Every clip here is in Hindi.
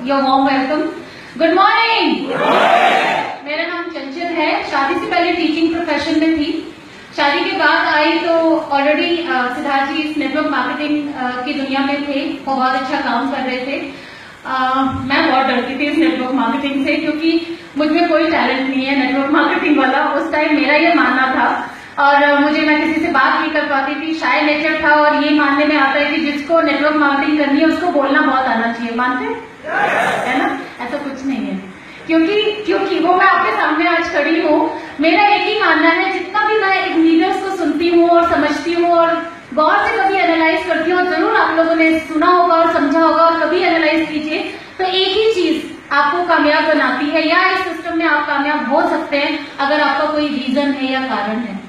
Your warm welcome. Good morning. मेरा नाम चंचल है। शादी से पहले टीचिंग प्रोफेशन में थी। शादी के बाद आई तो ऑलरेडी सिद्धार्थ जी इस नेटवर्क मार्केटिंग की दुनिया में थे, वो बहुत अच्छा काम कर रहे थे। मैं बहुत डरती थी इस नेटवर्क मार्केटिंग से, क्योंकि मुझ में कोई टैलेंट नहीं है नेटवर्क मार्केटिंग वाला। उस टाइम मेरा ये मानना था और मैं किसी से बात नहीं कर पाती थी, शाय नेचर था। और ये मानने में आता है कि जिसको नेटवर्क मार्केटिंग करनी है उसको बोलना बहुत आना चाहिए। मानते है ना? ऐसा कुछ नहीं है, क्योंकि वो मैं आपके सामने आज खड़ी हूँ। मेरा एक ही मानना है, जितना भी मैं एक लीडर्स को सुनती हूँ और समझती हूँ और गौर से कभी एनालाइज करती हूँ, जरूर आप लोगों ने सुना होगा और समझा होगा, और कभी एनालाइज कीजिए तो एक ही चीज आपको कामयाब बनाती है, या इस सिस्टम में आप कामयाब हो सकते हैं अगर आपका कोई रीजन है या कारण है।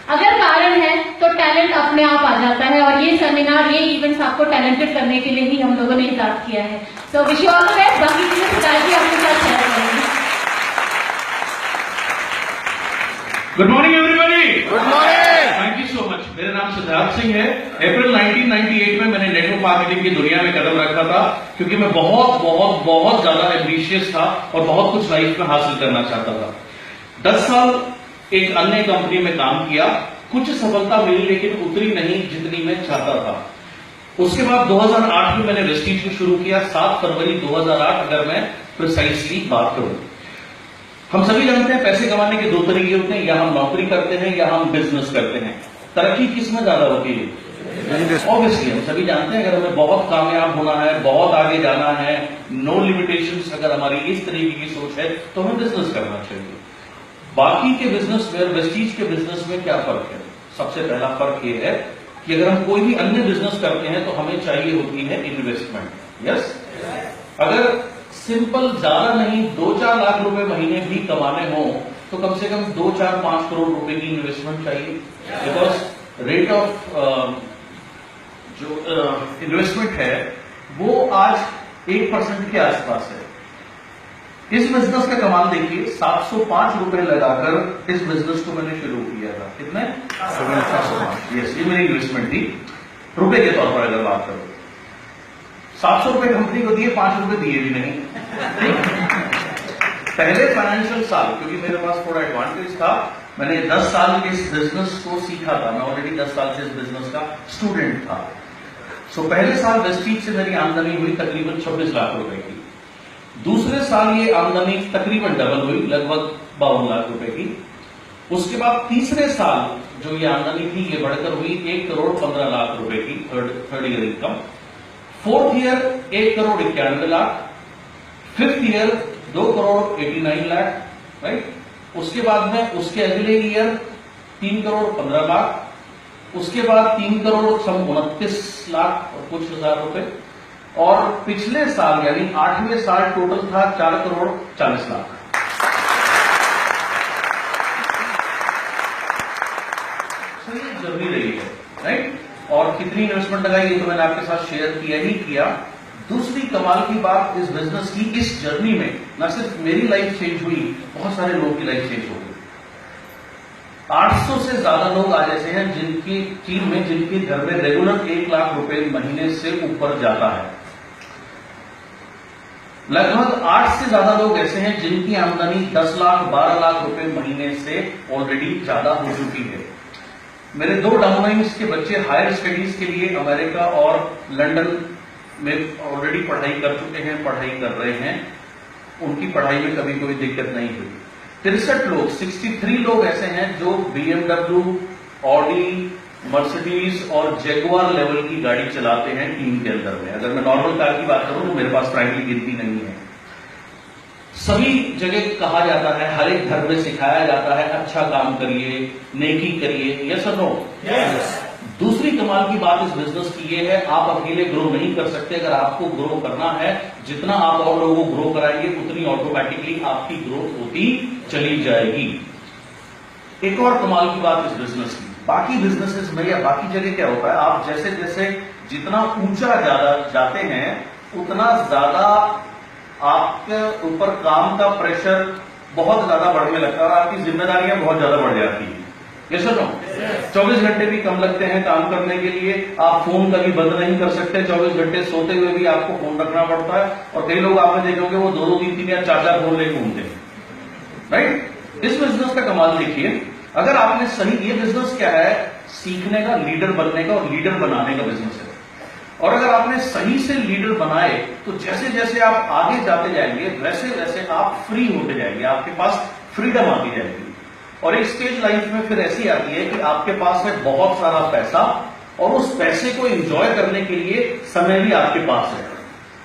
अगर कारण है तो टैलेंट अपने आप आ जाता है, और ये सेमिनार, ये इवेंट्स आपको टैलेंटेड करने के लिए ही हम लोगों ने स्टार्ट किया है। So wish you all the best. बाकी चीजें सिद्धार्थ जी आपके साथ शेयर करेंगे। Good morning everybody. Good morning. Thank you so much. मेरा नाम सिद्धार्थ सिंह है। अप्रैल 1998 में मैंने नेटवर्क मार्केटिंग की दुनिया में कदम रखा था, क्योंकि मैं बहुत बहुत बहुत ज्यादा एम्बिशियस था और बहुत कुछ लाइफ में हासिल करना चाहता था। 10 साल एक अन्य कंपनी में काम किया, कुछ सफलता मिली लेकिन उतनी नहीं जितनी मैं चाहता था। उसके बाद 2008 में मैंने वेस्टीज को शुरू किया, 7 फरवरी 2008 अगर मैं प्रिसाइसली बात करूं। हम सभी जानते हैं पैसे कमाने के 2 तरीके होते हैं, या हम नौकरी करते हैं या हम बिजनेस करते हैं। तरक्की किसमें ज्यादा होती है? ऑब्वियसली हम सभी जानते हैं, अगर हमें बहुत कामयाब होना है, बहुत आगे जाना है, नो लिमिटेशंस, अगर हमारी इस तरीके की सोच है तो हमें बिजनेस करना चाहिए। बाकी के बिजनेस में और वेस्टीज के बिजनेस में क्या फर्क है? सबसे पहला फर्क यह है कि अगर हम कोई भी अन्य बिजनेस करते हैं तो हमें चाहिए होती है इन्वेस्टमेंट। यस, अगर सिंपल ज्यादा नहीं 2-4 लाख रुपए महीने भी कमाने हो तो कम से कम 2-4-5 करोड़ रुपए की इन्वेस्टमेंट चाहिए, बिकॉज रेट ऑफ जो इन्वेस्टमेंट है वो आज 1% के आसपास है। इस बिजनेस का कमाल देखिए, 705 रुपए लगाकर इस बिजनेस को मैंने शुरू किया था। कितने? 705। यस, ये मेरी इन्वेस्टमेंट थी रुपए के तौर पर। अगर बात करो, 700 रुपए कंपनी को दिए, 5 रुपए दिए भी नहीं। पहले फाइनेंशियल साल, क्योंकि मेरे पास थोड़ा एडवांटेज था, मैंने 10 साल इस बिजनेस को सीखा था। मैं ऑलरेडी 10 साल से इस बिजनेस का स्टूडेंट था। सो पहले साल वेस्टीज से मेरी आमदनी हुई तकरीबन 26 लाख रुपए की। दूसरे साल ये आमदनी तकरीबन डबल हुई, लगभग 52 लाख रुपए की। उसके बाद तीसरे साल जो ये आमदनी थी ये बढ़कर हुई 1 करोड़ 15 लाख रुपए की, third year income. Fourth year 1 crore 91 lakh. Fifth year 2 crore 89 lakh, right. उसके बाद में उसके अगले ईयर 3 करोड़ 15 लाख। उसके बाद 3 करोड़ 29 लाख और कुछ हजार रुपए। और पिछले साल यानी 8वें साल टोटल था 4 करोड़ 40 लाख। तो ये जर्नी रही है, राइट। और कितनी इन्वेस्टमेंट लगाई ये तो मैंने आपके साथ शेयर किया ही किया। दूसरी कमाल की बात इस बिजनेस की, इस जर्नी में न सिर्फ मेरी लाइफ चेंज हुई, बहुत सारे लोगों की लाइफ चेंज हो गई। 800 से ज्यादा लोग आज ऐसे हैं जिनकी टीम में, जिनके घर में रेगुलर 1 लाख रुपए महीने से ऊपर जाता है। लगभग 8 से ज्यादा लोग ऐसे हैं जिनकी आमदनी 10 लाख 12 लाख रुपए महीने से ऑलरेडी ज्यादा हो चुकी है। मेरे 2 डाउनलाइन्स के बच्चे हायर स्टडीज के लिए अमेरिका और लंदन में ऑलरेडी पढ़ाई कर चुके हैं, पढ़ाई कर रहे हैं। उनकी पढ़ाई में कभी कोई दिक्कत नहीं हुई। 63 लोग, 63 लोग ऐसे हैं जो BMW, ऑडी, मर्सिडीज और जैगुआर लेवल की गाड़ी चलाते हैं टीम के अंदर में। अगर मैं नॉर्मल कार की बात करूं तो मेरे पास फ्रैंकली गिनती नहीं है। सभी जगह कहा जाता है, हर एक घर में सिखाया जाता है, अच्छा काम करिए, नेकी करिए। यस और नो? यस। दूसरी कमाल की बात इस बिजनेस की ये है, आप अकेले ग्रो नहीं कर सकते। अगर आपको ग्रो करना है, जितना आप और लोगों को ग्रो कराएंगे उतनी ऑटोमेटिकली आपकी ग्रोथ होती चली जाएगी। एक और कमाल की बात इस बिजनेस की, बाकी बिजनेसेस में या बाकी जगह क्या होता है, आप जैसे जैसे जितना ऊंचा ज्यादा जाते हैं उतना ज्यादा आपके ऊपर काम का प्रेशर बहुत ज्यादा बढ़ने लगता है और आपकी जिम्मेदारियां बहुत ज्यादा बढ़ जाती हैं। यस और नो? 24 घंटे भी कम लगते हैं काम करने के लिए। आप फोन कभी बंद नहीं कर सकते, 24 घंटे सोते हुए भी आपको फोन रखना पड़ता है। और कई लोग आपने देखे होंगे वो 2-2, 3-3 या 4-4 फोन लेके घूमते हैं, राइट? इस बिजनेस का कमाल देखिए, अगर आपने सही, ये बिजनेस क्या है? सीखने का, लीडर बनने का और लीडर बनाने का बिजनेस है। और अगर आपने सही से लीडर बनाए तो जैसे जैसे आप आगे जाते जाएंगे वैसे वैसे आप फ्री होते जाएंगे, आपके पास फ्रीडम आती जाएगी। और एक स्टेज लाइफ में फिर ऐसी आती है कि आपके पास है बहुत सारा पैसा और उस पैसे को एंजॉय करने के लिए समय भी आपके पास है।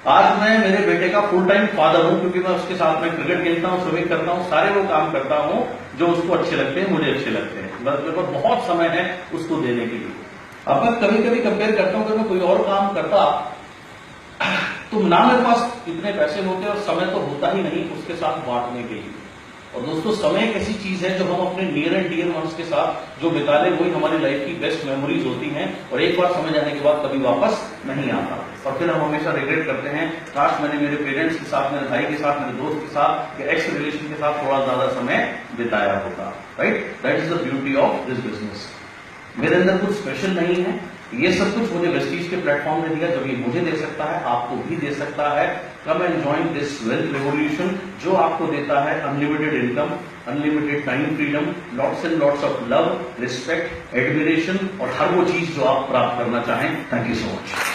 आज मैं मेरे बेटे का फुल टाइम फादर हूं, क्योंकि मैं उसके साथ में क्रिकेट खेलता हूं, स्विमिंग करता हूं, सारे वो काम करता हूं जो उसको अच्छे लगते हैं, मुझे अच्छे लगते हैं। बस मेरे पास बहुत समय है उसको देने के लिए। अब मैं कभी कभी कंपेयर करता हूं कि मैं कोई और काम करता तो ना मेरे पास इतने पैसे होते और समय तो होता ही नहीं उसके साथ बांटने के लिए। और दोस्तों, समय एक ऐसी चीज है जो हम अपने नियर एंड डियर वंस के साथ जो बिता ले वही हमारी लाइफ की बेस्ट मेमोरीज होती हैं। और एक बार समय जाने के बाद कभी वापस नहीं आता और फिर हम हमेशा रिग्रेट करते हैं, काश मैंने मेरे पेरेंट्स के साथ, मेरे भाई के साथ, मेरे दोस्त के साथ या एक्स रिलेशन के साथ थोड़ा ज्यादा समय बिताया होगा, right? That is the beauty of this business. मेरे अंदर कुछ स्पेशल नहीं है, ये सब कुछ मुझे वेस्टीज के प्लेटफॉर्म ने दिया। जब ये मुझे दे सकता है आपको भी दे सकता है। Come and join this wealth revolution जो आपको देता है unlimited income, unlimited time freedom, lots and lots of love, respect, admiration और हर वो चीज जो आप प्राप्त करना चाहें। Thank you so much.